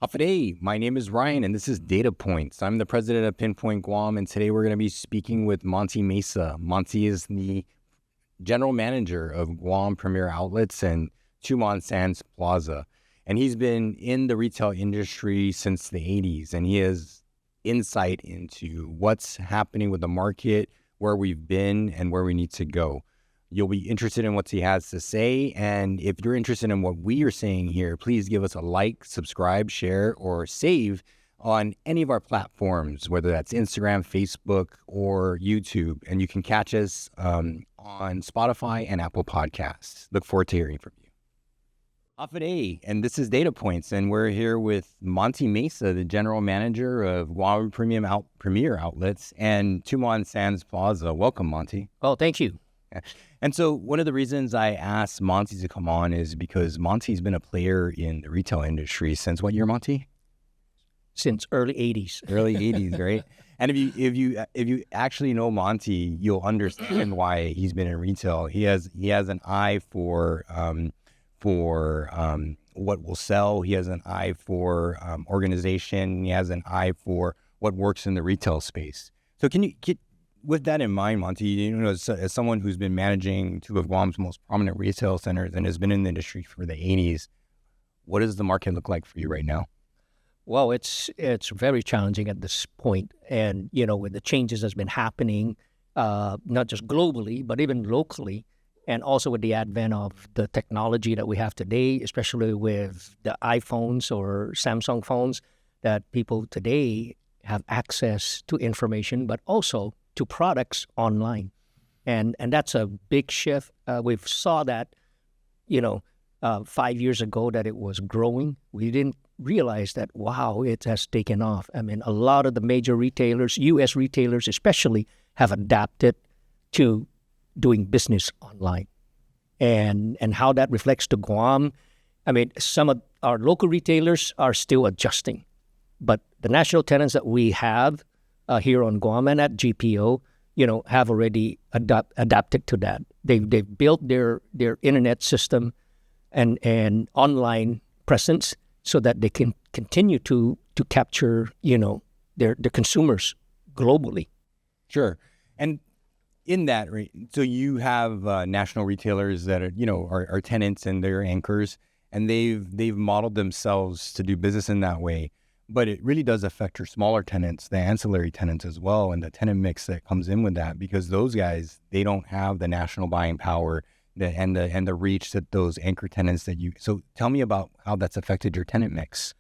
Today, my name is Ryan, and this is Data Points. I'm the president of Pinpoint Guam, and today we're going to be speaking with Monte Mesa. Monte is the general manager of Guam Premier Outlets and Tumon Sands Plaza, and he's been in the retail industry since the 80s, and he has insight into what's happening with the market, where we've been, and where we need to go. You'll be interested in what he has to say. And if you're interested in what we are saying here, please give us a like, subscribe, share, or save on any of our platforms, whether that's Instagram, Facebook, or YouTube. And you can catch us on Spotify and Apple Podcasts. Look forward to hearing from you. Today, and this is Data Points, and we're here with Monte Mesa, the general manager of Guam Premier Outlets and Tumon Sands Plaza. Welcome, Monte. Oh, thank you. And so one of the reasons I asked Monte to come on is because Monte's been a player in the retail industry since what year, Monte? Since early 80s. Early 80s, right? And if you actually know Monte, you'll understand why he's been in retail. He has an eye for what will sell. He has an eye for organization. He has an eye for what works in the retail space. So with that in mind, Monte, as someone who's been managing two of Guam's most prominent retail centers and has been in the industry for the 80s, what does the market look like for you right now? Well, it's very challenging at this point. And, with the changes that's been happening, not just globally, but even locally, and also with the advent of the technology that we have today, especially with the iPhones or Samsung phones, that people today have access to information, but also to products online. And that's a big shift. We've saw that, 5 years ago that it was growing. We didn't realize that, wow, it has taken off. I mean, a lot of the major retailers, U.S. retailers especially, have adapted to doing business online. And how that reflects to Guam, I mean, some of our local retailers are still adjusting. But the national tenants that we have here on Guam and at GPO, have already adapted to that. They've built their internet system and online presence so that they can continue to capture, their consumers globally. Sure. And in that, right, so you have national retailers that are tenants and they're anchors, and they've modeled themselves to do business in that way. But it really does affect your smaller tenants, the ancillary tenants as well, and the tenant mix that comes in with that, because those guys, they don't have the national buying power and the reach that those anchor tenants So tell me about how that's affected your tenant mix.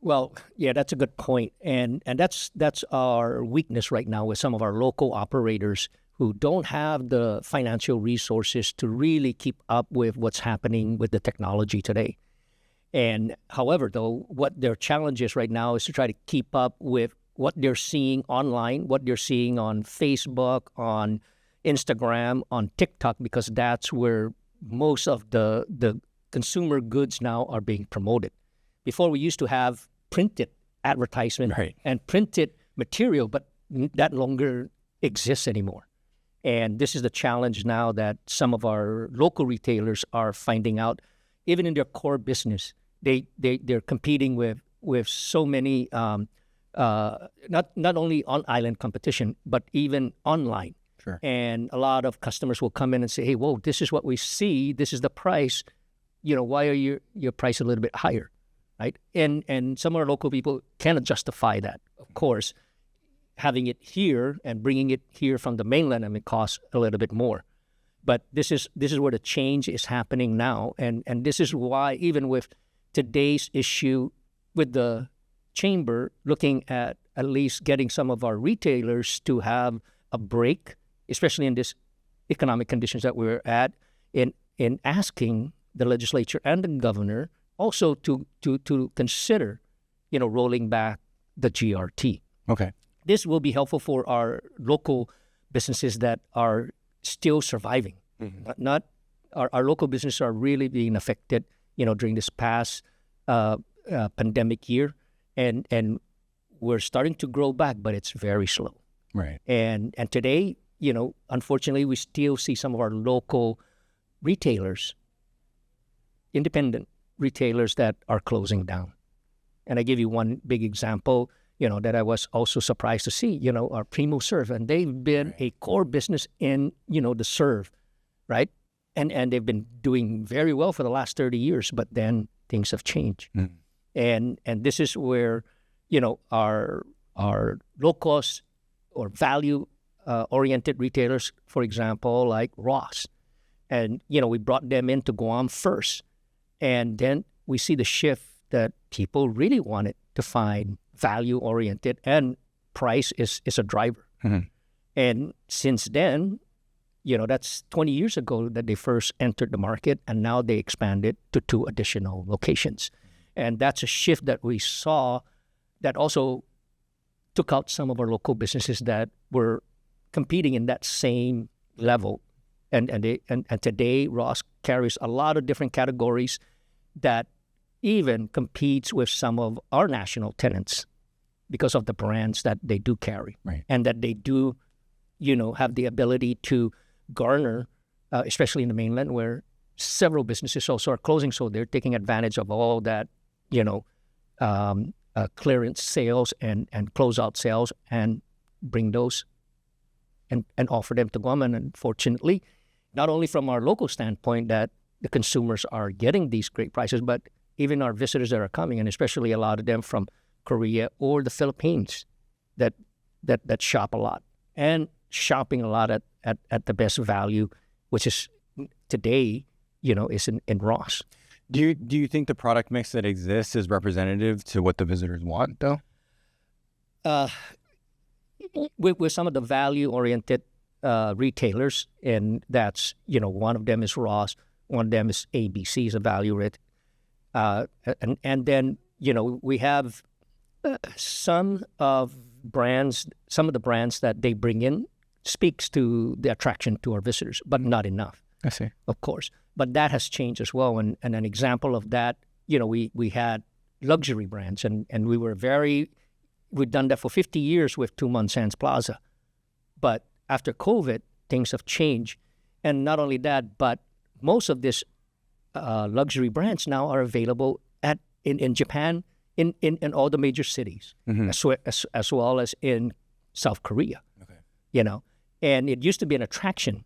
Well, yeah, that's a good point. And that's our weakness right now with some of our local operators who don't have the financial resources to really keep up with what's happening with the technology today. And however, though, what their challenge is right now is to try to keep up with what they're seeing online, what they're seeing on Facebook, on Instagram, on TikTok, because that's where most of the consumer goods now are being promoted. Before, we used to have printed advertisement and printed material, but that no longer exists anymore. And this is the challenge now that some of our local retailers are finding out, even in their core business. They're competing with so many not only on island competition, but even online. Sure. And a lot of customers will come in and say, "Hey, whoa, this is what we see. This is the price. Why are your price a little bit higher?" Right? And some of our local people cannot justify that. Of course, having it here and bringing it here from the mainland, it costs a little bit more. But this is where the change is happening now, and this is why, even with today's issue with the chamber, looking at least getting some of our retailers to have a break, especially in this economic conditions that we're at, in asking the legislature and the governor also to consider, rolling back the GRT. Okay. This will be helpful for our local businesses that are still surviving. Mm-hmm. Not our local businesses are really being affected, during this past pandemic year, and we're starting to grow back, but it's very slow. Right. And today, unfortunately, we still see some of our local retailers, independent retailers, that are closing down. And I give you one big example, that I was also surprised to see, our Primo Serve. And they've been a core business in, the serve, right? And they've been doing very well for the last 30 years, but then things have changed. And this is where, our low cost or value oriented retailers, for example, like Ross. And, we brought them into Guam first. And then we see the shift that people really wanted to find value-oriented, and price is a driver. And since then, that's 20 years ago that they first entered the market, and now they expanded to 2 additional locations. And that's a shift that we saw that also took out some of our local businesses that were competing in that same level. And today, Ross carries a lot of different categories that even competes with some of our national tenants because of the brands that they do carry. Right. And that they do, have the ability to garner, especially in the mainland where several businesses also are closing. So they're taking advantage of all that, clearance sales and closeout sales and bring those and offer them to Guam. And unfortunately, not only from our local standpoint that the consumers are getting these great prices, but even our visitors that are coming, and especially a lot of them from Korea or the Philippines that shop a lot and shopping a lot at the best value, which is today, is in Ross. Do you think the product mix that exists is representative to what the visitors want, though? With some of the value-oriented retailers, and that's, one of them is Ross, one of them is ABC, is a value rate. And then, we have some of the brands that they bring in speaks to the attraction to our visitors, but not enough. I see. Of course. But that has changed as well. And an example of that, we had luxury brands, and we've done that for 50 years with Tumon Sands Plaza. But after COVID, things have changed. And not only that, but most of these luxury brands now are available in Japan, in all the major cities, as well as in South Korea. Okay. And it used to be an attraction,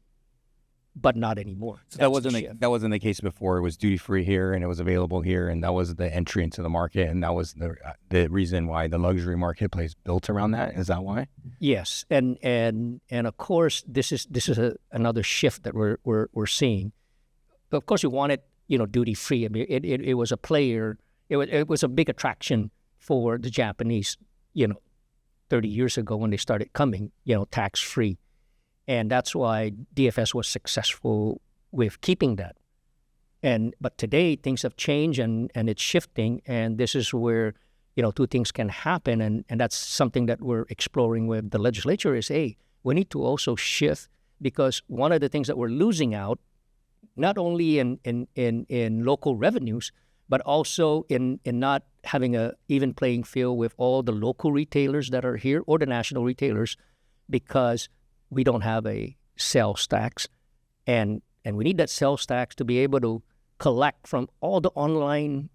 but not anymore. So that wasn't the case before. It was duty free here, and it was available here, and that was the entry into the market, and that was the reason why the luxury marketplace built around that. Is that why? Yes, and of course this is another shift that we're seeing. Of course, we wanted duty free. I mean, it was a player. It was a big attraction for the Japanese. 30 years ago when they started coming. Tax free. And that's why DFS was successful with keeping that. But today things have changed and it's shifting, and this is where 2 things can happen, and that's something that we're exploring with the legislature is, hey, we need to also shift, because one of the things that we're losing out, not only in local revenues, but also in not having a even playing field with all the local retailers that are here or the national retailers, because we don't have a sales tax, and we need that sales tax to be able to collect from all the online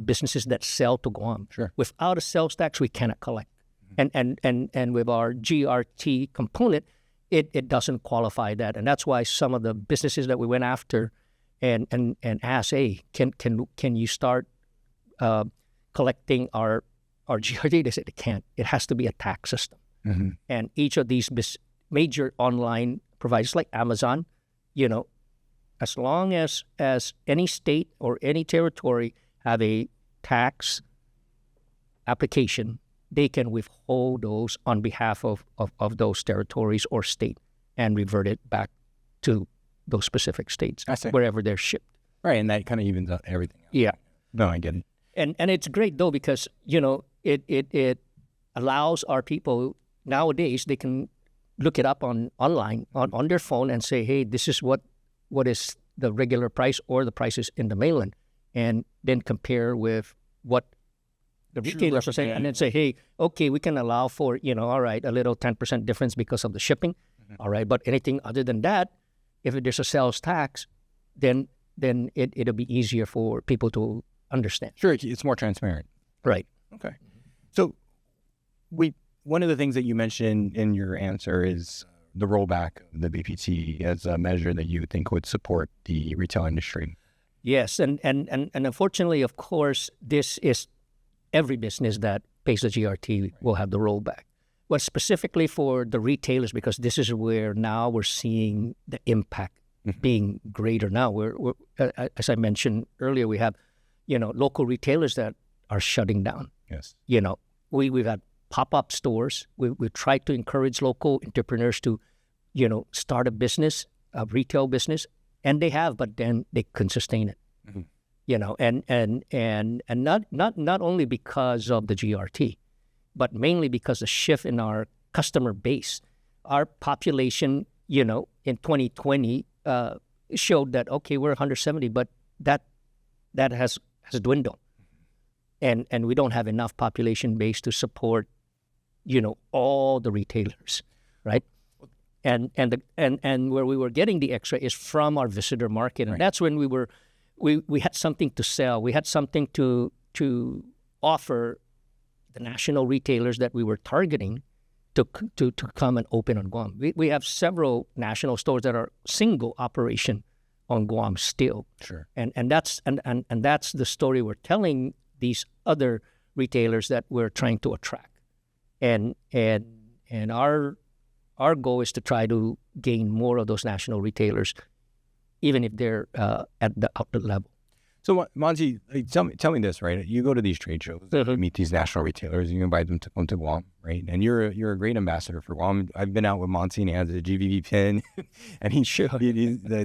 businesses that sell to Guam. Sure. Without a sales tax, we cannot collect. And with our GRT component, it doesn't qualify that, and that's why some of the businesses that we went after and asked, hey, can you start collecting our GRT? They said they can't. It has to be a tax system. And each of these major online providers like Amazon, as long as any state or any territory have a tax application, they can withhold those on behalf of those territories or state and revert it back to those specific states wherever they're shipped. Right, and that kind of evens out everything else. Yeah. No, I get it. And it's great though, because it allows our people nowadays, they can look it up online on their phone and say, hey, this is what is the regular price or the prices in the mainland, and then compare with what the retailers are saying, and then say, hey, okay, we can allow for, all right, a little 10% difference because of the shipping, all right, but anything other than that, if there's a sales tax, then it'll be easier for people to understand. Sure, it's more transparent. Right. Okay. So one of the things that you mentioned in your answer is the rollback of the BPT as a measure that you think would support the retail industry. Yes, and unfortunately, of course, this is every business that pays the GRT will have the rollback. But specifically for the retailers, because this is where now we're seeing the impact being greater. Now we're as I mentioned earlier, we have local retailers that are shutting down. Yes. We've had pop-up stores. We try to encourage local entrepreneurs to start a business, a retail business, and they have, but then they couldn't sustain it. And not only because of the GRT, but mainly because the shift in our customer base. Our population, in 2020 showed that, okay, we're 170, but that has dwindled. And we don't have enough population base to support, all the retailers, right? And where we were getting the extra is from our visitor market, and that's when we had something to sell. We had something to offer the national retailers that we were targeting to come and open on Guam. We have several national stores that are single operation on Guam still. Sure. And that's the story we're telling these other retailers that we're trying to attract. And our goal is to try to gain more of those national retailers, even if they're at the outlet level. So, Monty, tell me this, right? You go to these trade shows, you meet these national retailers, you invite them to come to Guam, right? And you're a great ambassador for Guam. I've been out with Monty, and he has a GVV pin, and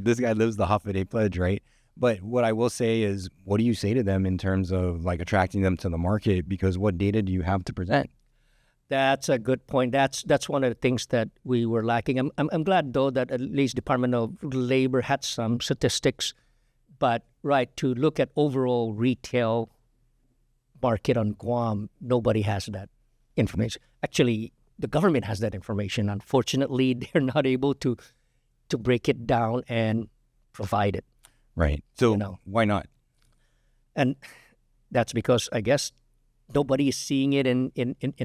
this guy lives the Hafa pledge, right? But what I will say is, what do you say to them in terms of like attracting them to the market? Because what data do you have to present? That's a good point. That's one of the things that we were lacking. I'm glad though that at least Department of Labor had some statistics, but to look at overall retail market on Guam, nobody has that information. Actually, the government has that information. Unfortunately, they're not able to break it down and provide it. Right. So why not? And that's because I guess nobody is seeing it in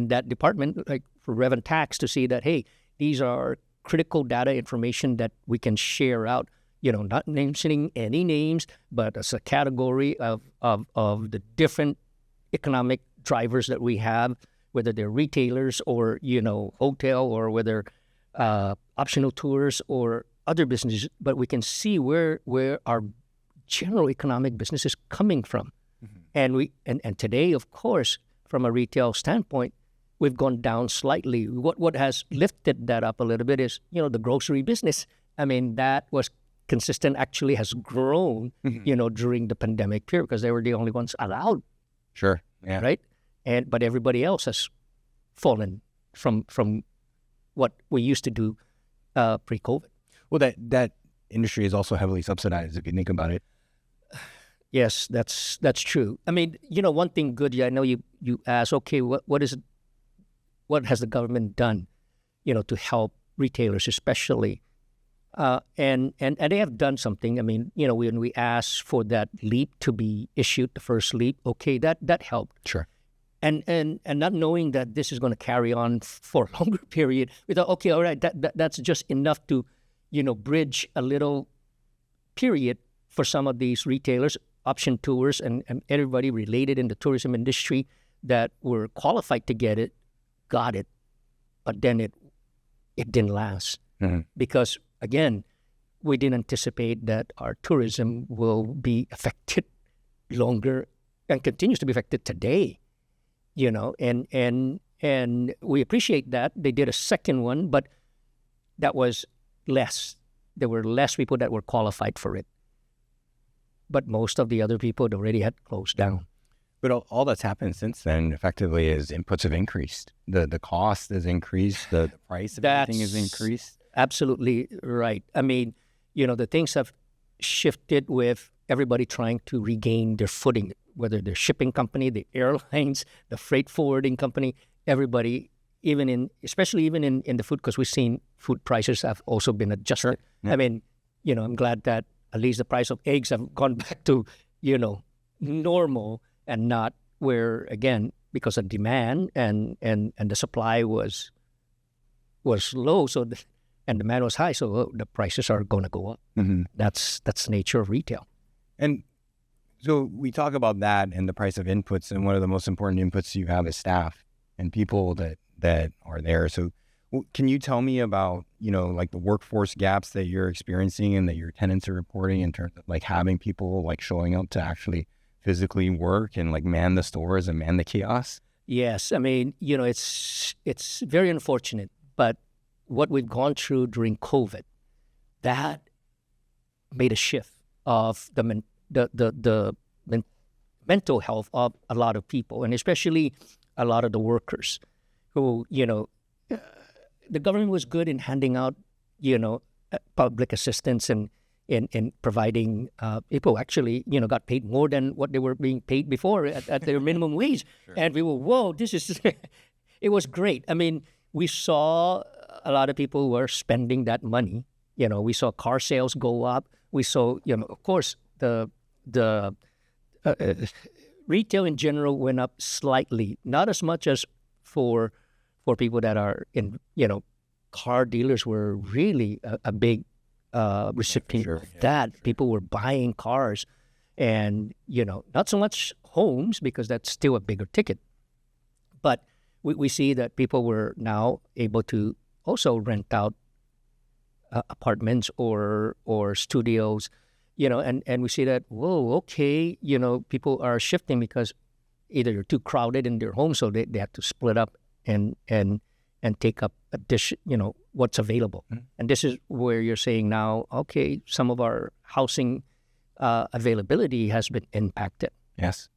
that department, like for Rev and Tax, to see that, hey, these are critical data information that we can share out, not mentioning any names, but as a category of the different economic drivers that we have, whether they're retailers or, hotel, or whether optional tours or other businesses, but we can see where our general economic business is coming from. And and today, of course, from a retail standpoint, we've gone down slightly. What has lifted that up a little bit is, the grocery business. I mean, that was consistent, actually has grown, during the pandemic period because they were the only ones allowed. Sure. Yeah. Right. But everybody else has fallen from what we used to do pre-COVID. Well, that industry is also heavily subsidized if you think about it. Yes, that's true. I mean, one thing good. I know you asked, okay, what has the government done, to help retailers, especially, and they have done something. I mean, when we asked for that leap to be issued, the first leap, okay, that helped. Sure. And not knowing that this is going to carry on for a longer period, we thought, okay, all right, that's just enough to, bridge a little period for some of these retailers, option tours, and everybody related in the tourism industry that were qualified to get it, got it, but then it didn't last. Because, again, we didn't anticipate that our tourism will be affected longer and continues to be affected today, and we appreciate that. They did a second one, but that was less. There were less people that were qualified for it. But most of the other people already had closed down. But all that's happened since then, effectively, is inputs have increased. The cost has increased. The price of everything has increased. Absolutely right. I mean, the things have shifted with everybody trying to regain their footing, whether the shipping company, the airlines, the freight forwarding company, everybody, especially even in the food, because we've seen food prices have also been adjusted. Sure. Yeah. I mean, I'm glad that at least the price of eggs have gone back to, normal and not where, again, because of demand and the supply was low, and demand was high, so the prices are going to go up. Mm-hmm. That's the nature of retail. And so we talk about that and the price of inputs, and one of the most important inputs you have is staff and people that are there. So can you tell me about, like the workforce gaps that you're experiencing and that your tenants are reporting in terms of like having people like showing up to actually physically work and like man the stores and man the kiosks? Yes, I mean, it's very unfortunate, but what we've gone through during COVID, that made a shift of the mental health of a lot of people, and especially a lot of the workers who, the government was good in handing out, public assistance and in providing people actually, got paid more than what they were being paid before at their minimum wage. Sure. And we were, whoa, this is, it was great. I mean, we saw a lot of people were spending that money. We saw car sales go up. We saw, of course, the retail in general went up slightly, not as much as for people that are in, car dealers were really a big recipient of that. Sure. People were buying cars and, not so much homes because that's still a bigger ticket. But we see that people were now able to also rent out apartments or studios, and we see that, whoa, okay, people are shifting because either they're too crowded in their homes, so they have to split up and take up what's available. Mm-hmm. And this is where you're saying now, okay, some of our housing availability has been impacted. Yes.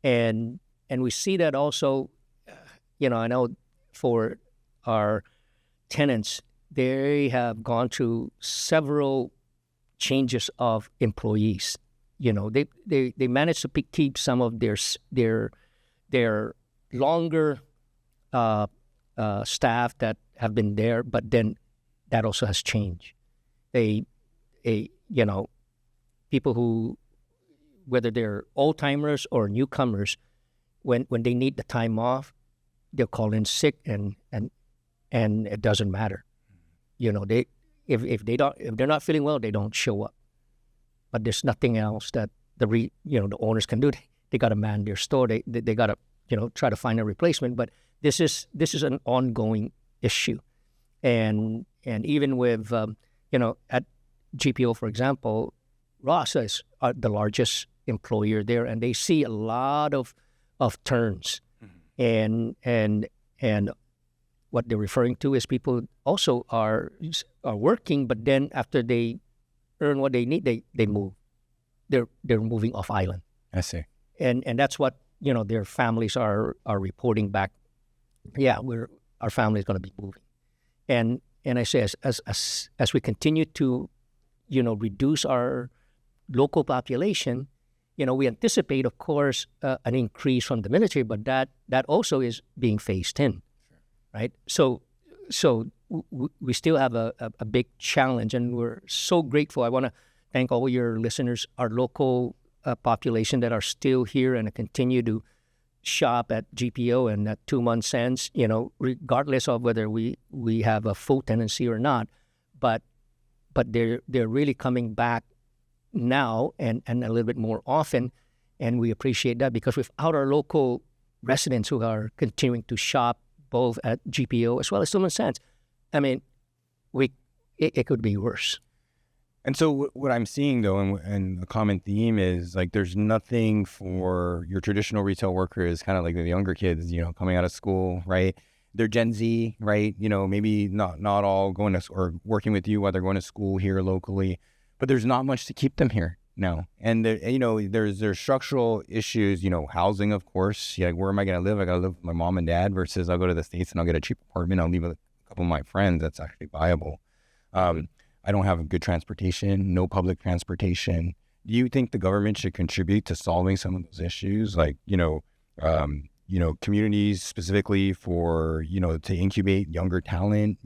And we see that also, I know for our tenants, they have gone through several changes of employees. They managed to keep some of their longer staff that have been there, but then that also has changed. People who, whether they're old timers or newcomers, when they need the time off, they'll call in sick and it doesn't matter. If they're not feeling well, they don't show up. But there's nothing else that the owners can do. They got to man their store. They got to try to find a replacement. But this is an ongoing issue, and even with at GPO, for example, Ross is the largest employer there, and they see a lot of turns, mm-hmm. and what they're referring to is people also are working, but then after they earn what they need, they move. They're moving off island. I see. And that's what their families are reporting back. Yeah, our family is going to be moving, and I say as we continue to reduce our local population, we anticipate, of course, an increase from the military, but that also is being phased in, sure. Right? So we still have a big challenge, and we're so grateful. I want to thank all your listeners, our local population that are still here and continue to shop at GPO and at Tumon Sands, regardless of whether we have a full tenancy or not, but they're really coming back now and a little bit more often, and we appreciate that, because without our local residents who are continuing to shop both at GPO as well as Tumon Sands, I mean, it could be worse. And so what I'm seeing, though, and a common theme is, like, there's nothing for your traditional retail workers, kind of like the younger kids, coming out of school, right? They're Gen Z, right? Maybe not all going to or working with you while they're going to school here locally, but there's not much to keep them here now. And, there's structural issues, housing, of course. Like, where am I going to live? I got to live with my mom and dad versus I'll go to the States and I'll get a cheap apartment. I'll leave a couple of my friends. That's actually viable. I don't have good transportation, no public transportation. Do you think the government should contribute to solving some of those issues, like, communities specifically for, to incubate younger talent,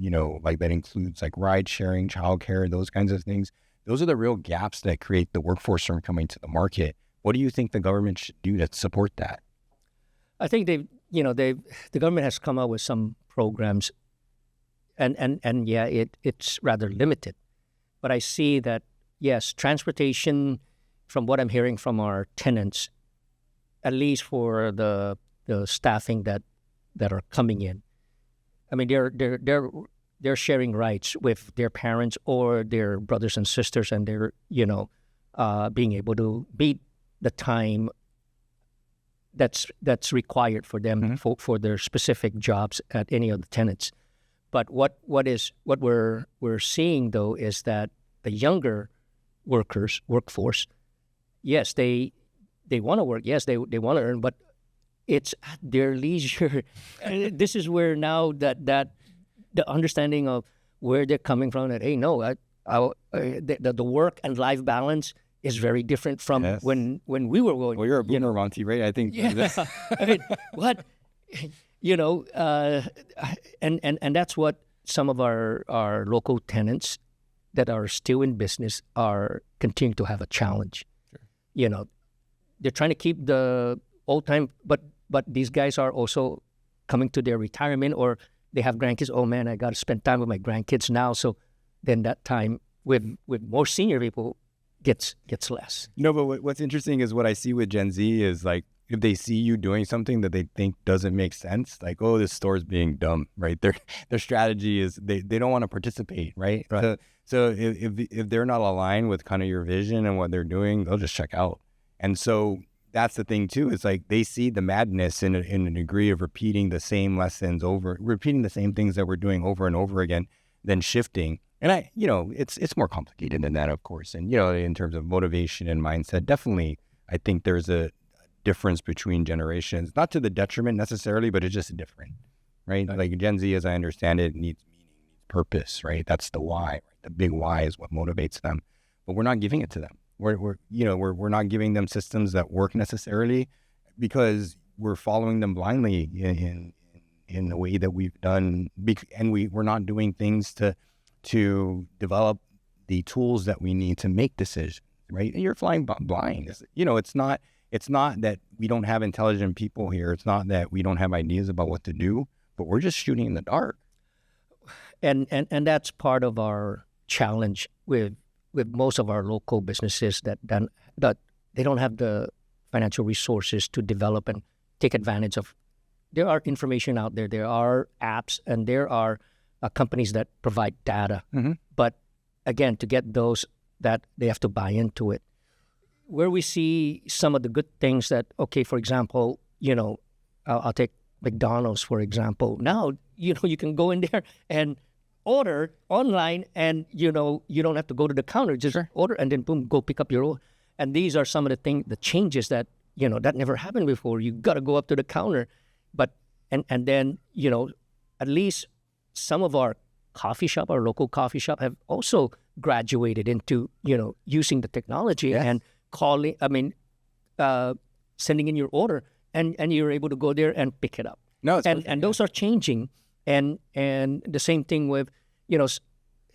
like that includes like ride sharing, childcare, those kinds of things? Those are the real gaps that create the workforce from coming to the market. What do you think the government should do to support that? I think the government has come out with some programs, and yeah, it's rather limited. But I see that, yes, transportation, from what I'm hearing from our tenants, at least for the staffing that are coming in, I mean, they're sharing rights with their parents or their brothers and sisters, and they're being able to beat the time that's required for them for their specific jobs at any of the tenants. But what we're seeing though is that the younger workforce, yes, they want to work, yes, they want to earn, but it's at their leisure. And this is where now that the understanding of where they're coming from, that hey, no, the work and life balance is very different from when we were going. Well, you're a boomer, Monty, right? I think. Yeah. I mean, what, and that's what some of our local tenants that are still in business are continuing to have a challenge. Sure. They're trying to keep the old time, but these guys are also coming to their retirement, or they have grandkids. Oh man, I got to spend time with my grandkids now. So then that time with more senior people gets less. No, but what's interesting is what I see with Gen Z is like, if they see you doing something that they think doesn't make sense, like, oh, this store's being dumb, right? Their strategy is they don't want to participate, right? So if they're not aligned with kind of your vision and what they're doing, they'll just check out. And so that's the thing too. It's like they see the madness in a degree of repeating the same lessons repeating the same things that we're doing over and over again, than shifting. And it's more complicated than that, of course. And in terms of motivation and mindset, definitely, I think there's a difference between generations, not to the detriment necessarily, but it's just different, right? Like Gen Z, as I understand it, needs meaning, needs purpose, right? That's the why. Right? The big why is what motivates them, but we're not giving it to them. We're not giving them systems that work necessarily, because we're following them blindly in the way that we've done, and we're not doing things to develop the tools that we need to make decisions, right? And you're flying blind. It's not that we don't have intelligent people here. It's not that we don't have ideas about what to do, but we're just shooting in the dark. And that's part of our challenge with most of our local businesses, that they don't have the financial resources to develop and take advantage of. There are information out there. There are apps, and there are companies that provide data. Mm-hmm. But again, to get those, that they have to buy into it. Where we see some of the good things that, okay, for example, I'll take McDonald's, for example. Now, you can go in there and order online, and, you don't have to go to the counter. Just order, and then boom, go pick up your order. And these are some of the changes that, that never happened before. You got to go up to the counter. But, and then, at least some of our local coffee shop have also graduated into, using the technology and sending in your order, and you're able to go there and pick it up. And those are changing. And the same thing with,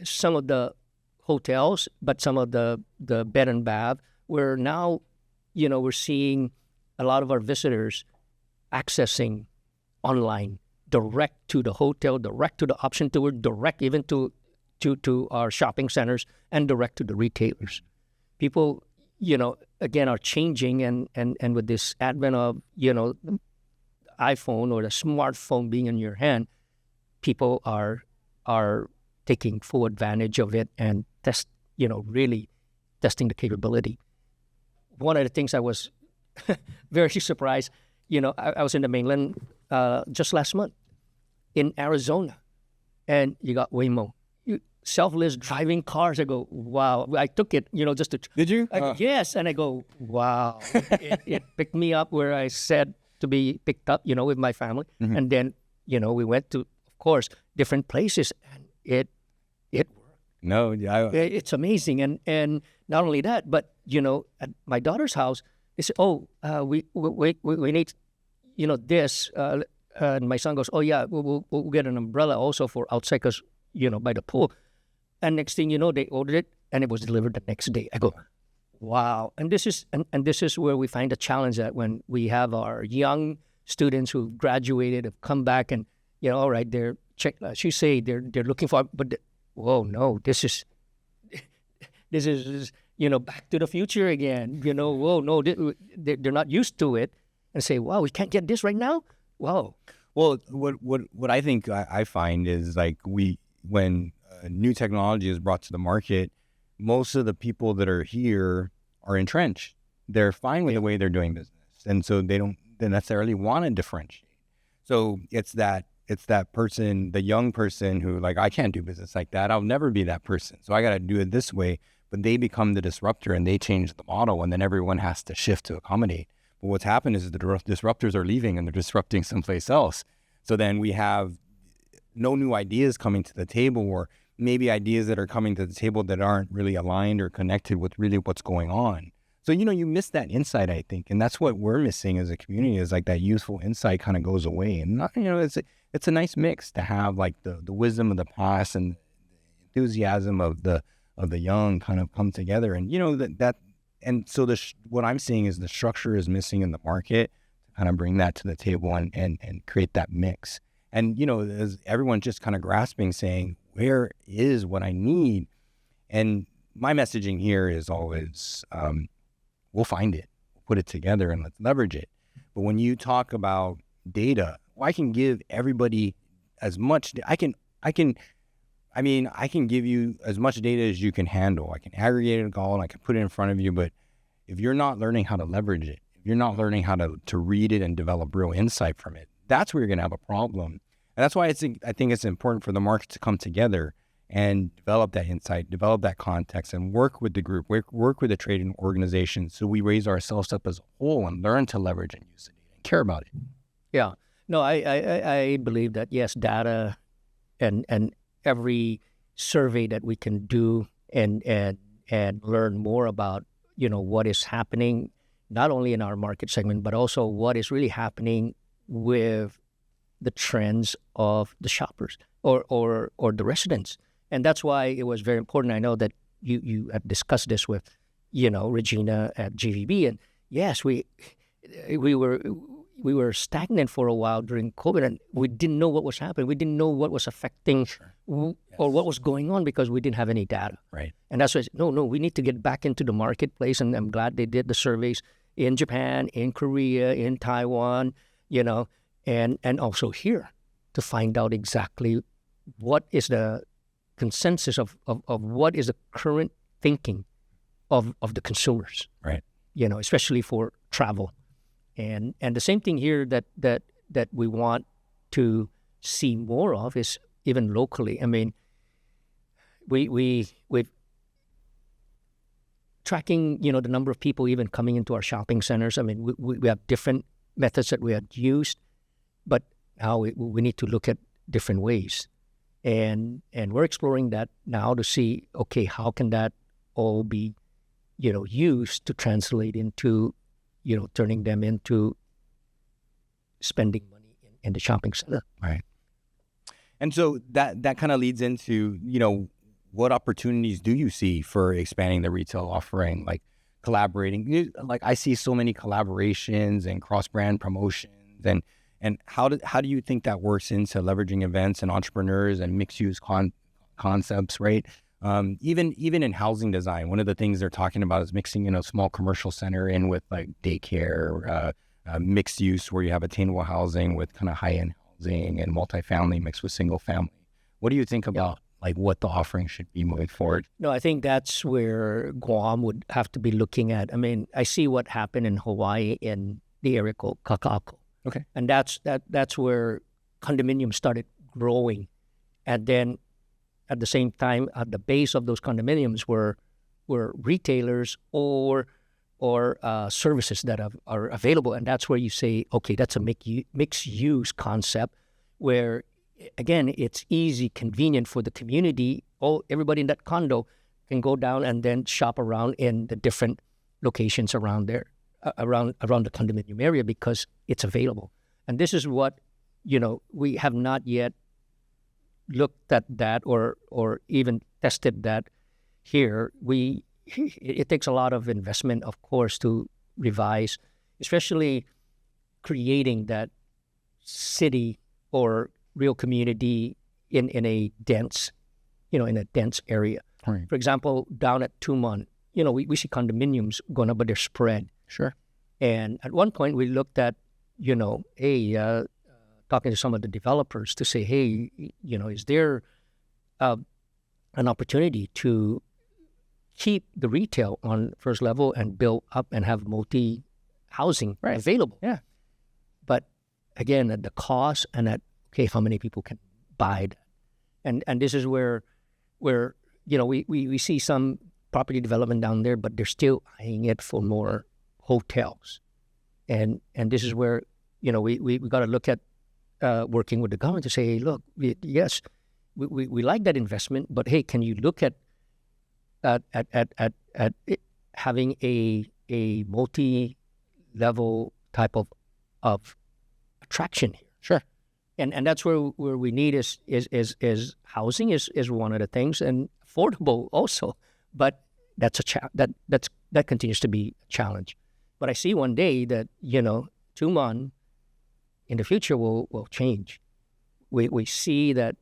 some of the hotels, but some of the bed and bath, where now, we're seeing a lot of our visitors accessing online, direct to the hotel, direct to the option tour, direct even to our shopping centers, and direct to the retailers. People, again, are changing, and with this advent of, the iPhone or the smartphone being in your hand, people are taking full advantage of it and really testing the capability. One of the things I was very surprised, I was in the mainland just last month in Arizona, and you got Waymo. Selfless driving cars. I go, wow. I took it, just to... Did you? Yes. And I go, wow. It picked me up where I said to be picked up, with my family. Mm-hmm. And then, we went to, of course, different places, and it worked. No, it's amazing. And not only that, but, at my daughter's house, they said, we need, this. And my son goes, oh, yeah, we'll get an umbrella also for outside, because, by the pool. And next thing you know, they ordered it, and it was delivered the next day. I go, wow. And this is where we find the challenge, that when we have our young students who graduated have come back and, all right, they're as you say, they're looking for, but whoa, no, this is Back to the Future again. Whoa, no, they're not used to it, and say, wow, we can't get this right now. Wow. Well, what I think I find is like when new technology is brought to the market, most of the people that are here are entrenched. They're fine with the way they're doing business, and so they don't necessarily want to differentiate. So it's that person, the young person who like, I can't do business like that. I'll never be that person. So I got to do it this way. But they become the disruptor and they change the model, and then everyone has to shift to accommodate. But what's happened is the disruptors are leaving and they're disrupting someplace else. So then we have no new ideas coming to the table, or maybe ideas that are coming to the table that aren't really aligned or connected with really what's going on. So, you miss that insight, I think. And that's what we're missing as a community, is like that youthful insight kind of goes away. And, it's a nice mix to have like the wisdom of the past and the enthusiasm of the young kind of come together. And, and so what I'm seeing is the structure is missing in the market to kind of bring that to the table and create that mix. And, as everyone's just kind of grasping, saying, where is what I need? And my messaging here is always, we'll find it, we'll put it together, and let's leverage it. But when you talk about data, I can give everybody as much, I can give you as much data as you can handle. I can aggregate it all and I can put it in front of you. But if you're not learning how to leverage it, if you're not learning how to read it and develop real insight from it, that's where you're going to have a problem. And that's why I think it's important for the market to come together and develop that insight, develop that context, and work with the group, work with the trading organization, so we raise ourselves up as a whole and learn to leverage and use the data and care about it. Yeah. No, I believe that, yes, data and every survey that we can do and learn more about, what is happening, not only in our market segment, but also what is really happening with the trends of the shoppers or the residents. And that's why it was very important. I know that you have discussed this with, Regina at GVB. And yes, we were stagnant for a while during COVID, and we didn't know what was happening. We didn't know what was affecting or what was going on because we didn't have any data. Right. And that's why we need to get back into the marketplace. And I'm glad they did the surveys in Japan, in Korea, in Taiwan, and also here to find out exactly what is the consensus of what is the current thinking of the consumers. Right. Especially for travel. And the same thing here that we want to see more of is even locally. I mean, we've tracking, the number of people even coming into our shopping centers. I mean, we have different methods that we had used, but now we need to look at different ways. And we're exploring that now to see, okay, how can that all be, used to translate into, turning them into spending money in the shopping center. Right. And so that kind of leads into, what opportunities do you see for expanding the retail offering, like collaborating? Like I see so many collaborations and cross-brand promotions, and how do you think that works into leveraging events and entrepreneurs and mixed-use concepts, right? Even in housing design, one of the things they're talking about is mixing, a small commercial center in with like daycare, mixed use where you have attainable housing with kind of high-end housing and multifamily mixed with single family. What do you think about like what the offering should be moving forward? No, I think that's where Guam would have to be looking at. I mean, I see what happened in Hawaii in the area called Kaka'ako. Okay. And that's where condominiums started growing. And then at the same time, at the base of those condominiums were retailers or services that are available. And that's where you say, okay, that's a mixed use concept where, again, it's easy, convenient for the community. Everybody in that condo can go down and then shop around in the different locations around there, around the condominium area because it's available. And this is what, we have not yet looked at that or even tested that here. It takes a lot of investment, of course, to revise, especially creating that city or real community in a dense, in a dense area. Right. For example, down at Tumon, we see condominiums going up, but they're spread. Sure. And at one point, we looked at, talking to some of the developers to say, hey, is there an opportunity to keep the retail on first level and build up and have multi-housing available? Yeah. But again, at the cost and how many people can buy that? And this is where we see some property development down there, but they're still eyeing it for more hotels. And this is where, we got to look at working with the government to say, hey, look, yes, we like that investment, but hey, can you look at it having a multi-level type of attraction here? Sure. And that's where we need is housing is one of the things, and affordable also, but that's that continues to be a challenge. But I see one day that Tumon in the future will change. We see that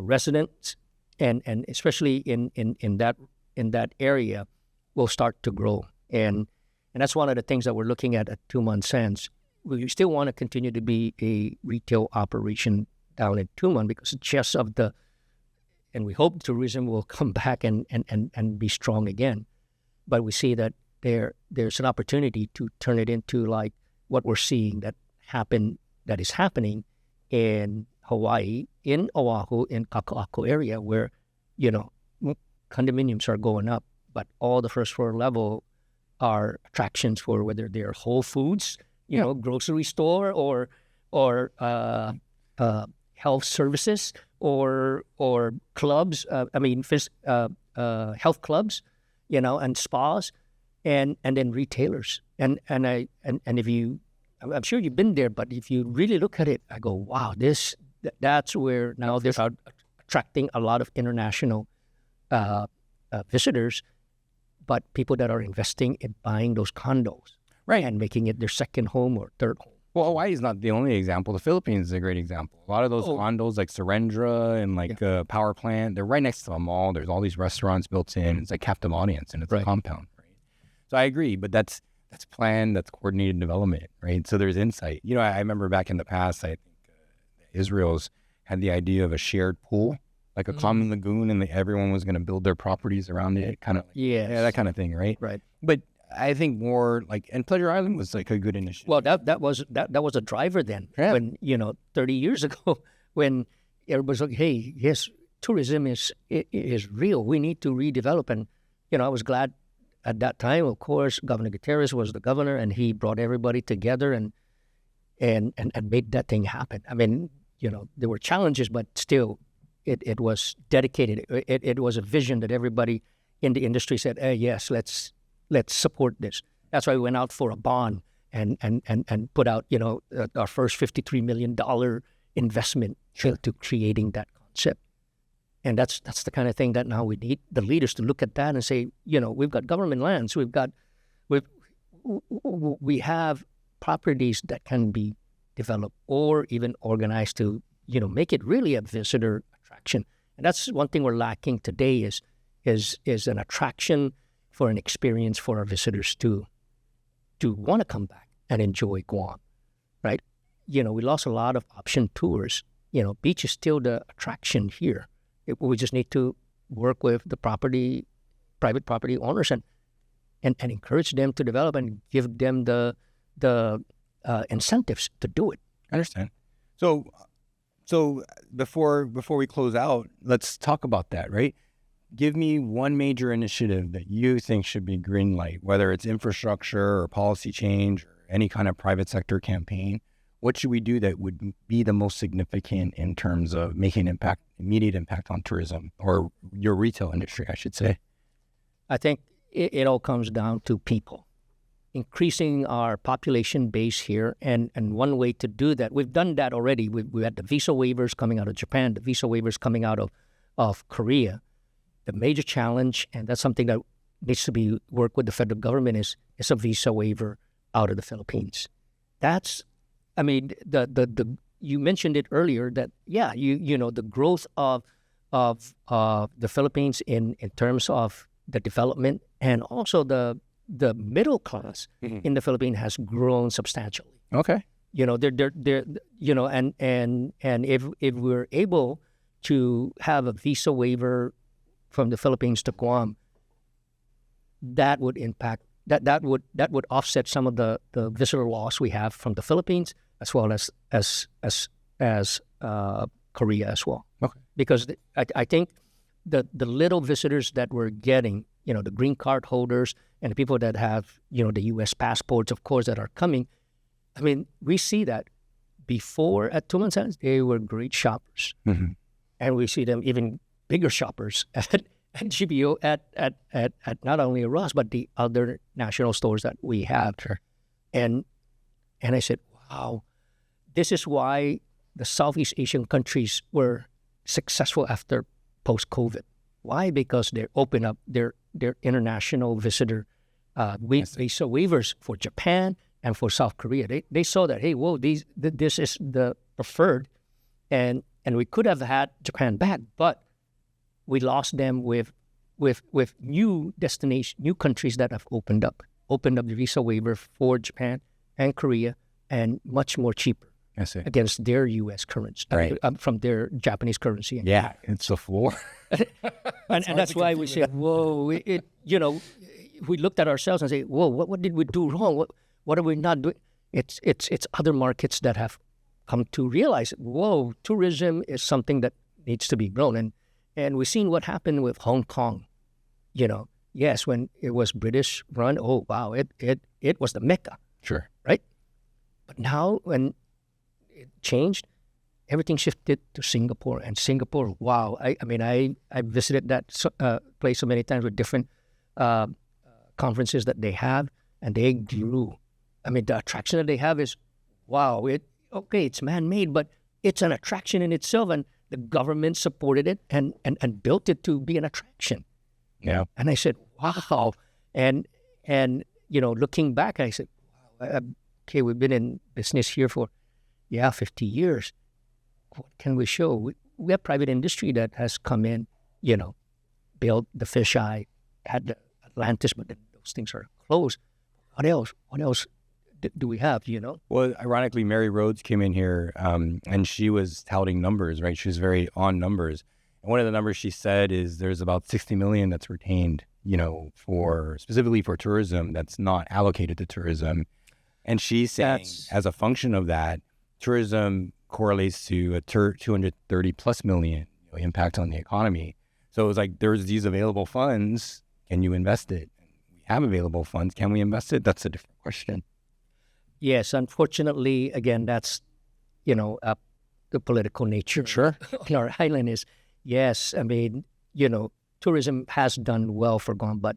residents and especially in that area will start to grow, and that's one of the things that we're looking at Tumon Sands. We still want to continue to be a retail operation down in Tumon because just of and we hope tourism will come back and be strong again. But we see that there's an opportunity to turn it into like what we're seeing that is happening in Hawaii, in Oahu, in Kaka'ako area, where condominiums are going up, but all the first floor level are attractions for whether they're Whole Foods, grocery store, or health services, or clubs. Health clubs, and spas, and then retailers. And if you, I'm sure you've been there, but if you really look at it, I go, wow, that's where now they're attracting a lot of international visitors, but people that are investing in buying those condos. Right. And making it their second home or third home. Well, Hawaii is not the only example. The Philippines is a great example. A lot of those condos like Surrendra and Power Plant, they're right next to a mall. There's all these restaurants built in. It's like captive audience, and it's a compound. Right. So I agree, but that's planned, that's coordinated development, right? So there's insight. I remember back in the past, I think Israel's had the idea of a shared pool, like a common lagoon, and everyone was going to build their properties around it, kind of that kind of thing, right? Right. But I think more and Pleasure Island was like a good initiative. Well, that was a driver then. Yeah. When 30 years ago, when everybody's like, hey, yes, tourism is real. We need to redevelop, and I was glad at that time. Of course, Governor Gutierrez was the governor, and he brought everybody together and made that thing happen. I mean, there were challenges, but still, it was dedicated. It was a vision that everybody in the industry said, hey, yes, let's support this. That's why we went out for a bond and put out, our first $53 million investment to creating that concept. And that's the kind of thing that now we need the leaders to look at that and say, we've got government lands, we have properties that can be developed or even organized to, make it really a visitor attraction. And that's one thing we're lacking today is an attraction for an experience for our visitors to want to come back and enjoy Guam, right? We lost a lot of option tours. Beach is still the attraction here. We just need to work with the private property owners and encourage them to develop and give them the incentives to do it. I understand. So before we close out, let's talk about that, right? Give me one major initiative that you think should be green light, whether it's infrastructure or policy change or any kind of private sector campaign. What should we do that would be the most significant in terms of making immediate impact on tourism or your retail industry, I should say? I think it all comes down to people. Increasing our population base here, and one way to do that, we've done that already. We had the visa waivers coming out of Japan, the visa waivers coming out of Korea. The major challenge, and that's something that needs to be worked with the federal government, is a visa waiver out of the Philippines. that's, I mean, the you mentioned it earlier that the growth of the Philippines in terms of the development and also the middle class in the Philippines has grown substantially. Okay. They're and if we're able to have a visa waiver from the Philippines to Guam, that would impact that would offset some of the visitor loss we have from the Philippines as well as Korea as well. Okay. Because I think the little visitors that we're getting, the green card holders and the people that have the U.S. passports, of course, that are coming. I mean, we see that before at Tumon Sands, they were great shoppers, and we see them even bigger shoppers at GBO at not only Ross but the other national stores that we have. Sure. And I said, wow, this is why the Southeast Asian countries were successful after post-COVID. Why? Because they open up their international visitor visa waivers for Japan and for South Korea. They saw that, hey, whoa, this is the preferred, and we could have had Japan back, but we lost them with new destination, new countries that have opened up the visa waiver for Japan and Korea, and much more cheaper. I see. Against their U.S. currency, Right. From their Japanese currency. Yeah, it's the floor. and that's why we say, whoa, we looked at ourselves and say, whoa, what did we do wrong? What are we not doing? It's other markets that have come to realize, whoa, tourism is something that needs to be grown. And we've seen what happened with Hong Kong. Yes, when it was British run, oh, wow, it was the Mecca. Sure. Right? But now when it changed, everything shifted to Singapore. And Singapore, wow, I visited that place so many times with different conferences that they have, and they grew. I mean, the attraction that they have is, wow, it's man-made, but it's an attraction in itself, and the government supported it and built it to be an attraction. Yeah. And I said, wow. And looking back, I said, wow, okay, we've been in business here for 50 years. What can we show? We have private industry that has come in, built the fisheye, had the Atlantis, but then those things are closed. What else? What else do we have, Well, ironically, Mary Rhodes came in here and she was touting numbers, right? She was very on numbers. And one of the numbers she said is there's about 60 million that's retained, specifically for tourism that's not allocated to tourism. And she's saying as a function of that, tourism correlates to a 230 plus million impact on the economy. So it was like, there's these available funds. Can you invest it? We have available funds. Can we invest it? That's a different question. Yes, unfortunately, again, that's, the political nature. Sure. On our island is, yes, I mean, tourism has done well for Guam, but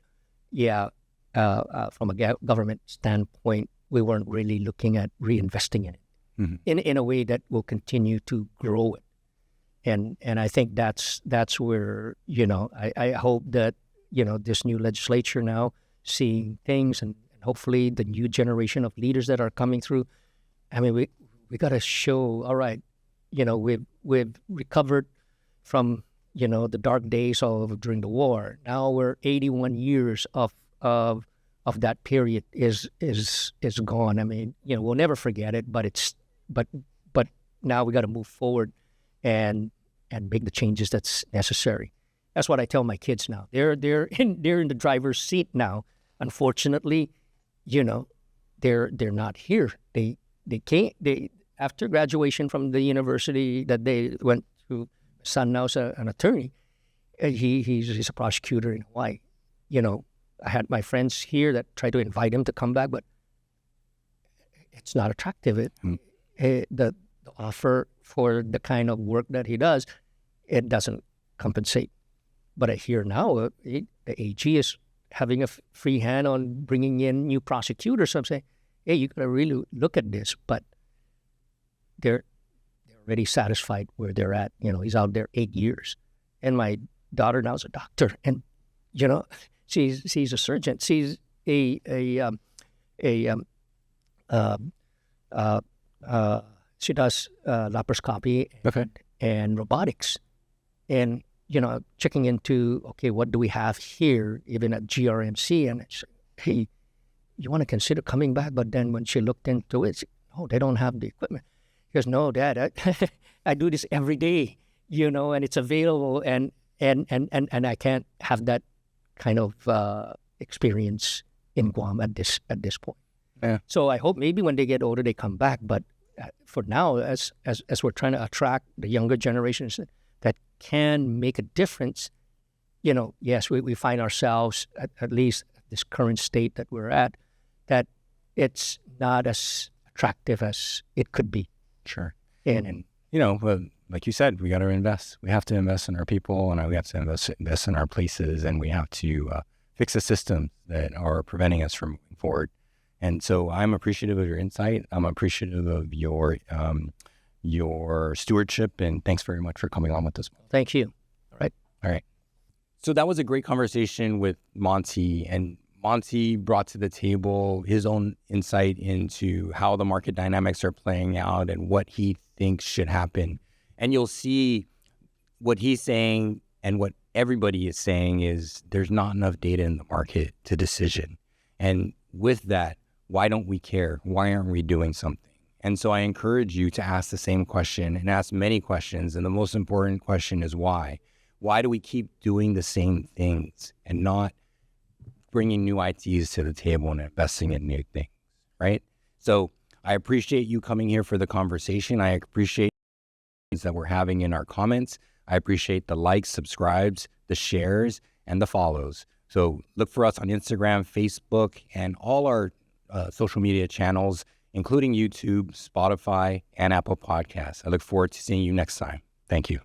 from a government standpoint, we weren't really looking at reinvesting in it in a way that will continue to grow it. And I think that's where, I hope that, this new legislature now seeing things and hopefully the new generation of leaders that are coming through. I mean, we got to show, all right, we've recovered from, the dark days of during the war. Now we're 81 years of that period is gone. I mean, we'll never forget it, but now we got to move forward and make the changes that's necessary. That's what I tell my kids now. They're in the driver's seat now. Unfortunately, they're not here. They after graduation from the university that they went to. Son now's an attorney. He's a prosecutor in Hawaii. I had my friends here that tried to invite him to come back, but it's not attractive. The offer for the kind of work that he does, it doesn't compensate. But I hear now the AG is having a free hand on bringing in new prosecutors. So I'm saying, hey, you got to really look at this. But they're already satisfied where they're at. He's out there 8 years. And my daughter now is a doctor. And, she's a surgeon. She's a She does laparoscopy Okay. and robotics, and checking into, okay, what do we have here, even at GRMC, and it's, hey, you want to consider coming back? But then when she looked into it, oh, they don't have the equipment. She goes, no, Dad, I do this every day, and it's available, and I can't have that kind of experience in Guam at this point. Yeah. So I hope maybe when they get older they come back. But for now, as we're trying to attract the younger generations that can make a difference, yes, we find ourselves at least this current state that we're at, that it's not as attractive as it could be. Sure. And But like you said, we got to invest. We have to invest in our people, and we have to invest in our places, and we have to fix the systems that are preventing us from moving forward. And so I'm appreciative of your insight. I'm appreciative of your stewardship, and thanks very much for coming on with us. thank you. All right. So that was a great conversation with Monte, and Monte brought to the table his own insight into how the market dynamics are playing out and what he thinks should happen. And you'll see what he's saying and what everybody is saying is there's not enough data in the market to decision. And with that, why don't we care? Why aren't we doing something? And so I encourage you to ask the same question and ask many questions. And the most important question is why? Why do we keep doing the same things and not bringing new ideas to the table and investing in new things, right? So I appreciate you coming here for the conversation. I appreciate that we're having in our comments. I appreciate the likes, subscribes, the shares, and the follows. So look for us on Instagram, Facebook, and all our social media channels, including YouTube, Spotify, and Apple Podcasts. I look forward to seeing you next time. Thank you.